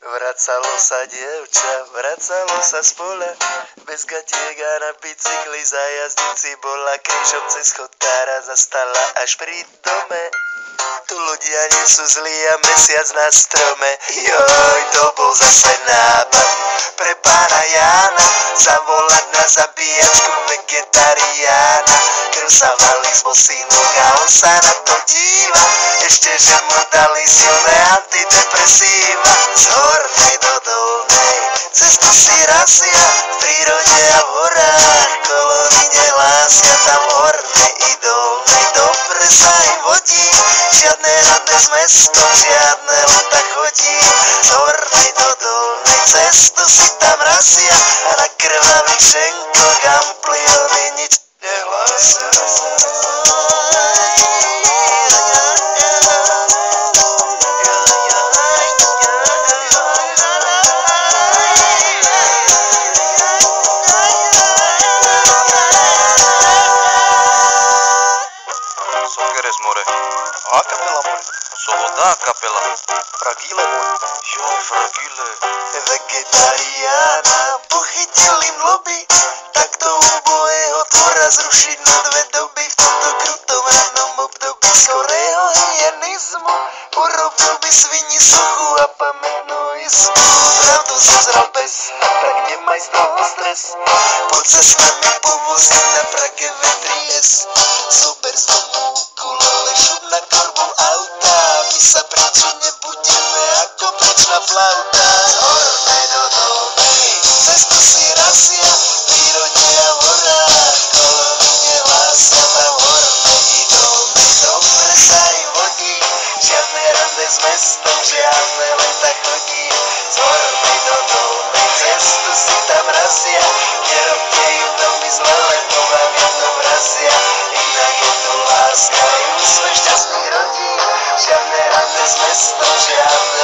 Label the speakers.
Speaker 1: Vracalo sa dievča, vracalo sa z poľa, bez gatiek a na bicykli za jazdici bola, krížom cez chotára zastala až pri dome. Tu ľudia nie sú zlí a mesiac na strome. Joj, to bol zase nápad pre pána Jána, zavolať na zabíjačku vegetariána. Krv sa valí z bosínok a on sa na to díva, ešte že mu dali silné antidepresíva. Z hornej do dolnej cestu si rasia, v prírode a v horách kolóny nehlásia. Tam hornej i dolnej dobre sa im vodí, žiadne rande z mestom, žiadne leta chodí. Z hornej do dolnej cestu si tam rasia a na krvavých šenkoch ampliony nič nehlásia.
Speaker 2: Sokeres more. A capella more. Solo da capella. Fragile more. Joj, fragile.
Speaker 1: Vegetariána pochytil im lobby, takto ubohého tvora zrušiť na dve doby. V tomto krutom rannom období skorého hyenizmu urobil by svini sochu a pamätnú izbu. Pravdu som zral bez, tak nemaj z toho stres. Poď sa s nami povoziť na prake vetries. Zober z domu kulele, šup na korbu auta, my sa preči nebudeme ako mlečná flauta. Z hornej do dolnej cestu si rasia, v prírode a v horách kolóny nehlásia. Tam hornej i dolnej dobre sa im vodí, žiadne rande s mestom, žiadne leta chodí. Z hornej do dolnej cestu si tam rasia, nerobte im veľmi zle, lebo vám jedno vrazia. Inak je tu láska i úsmech šťastných rodín, žiadne rande s mestom, žiadne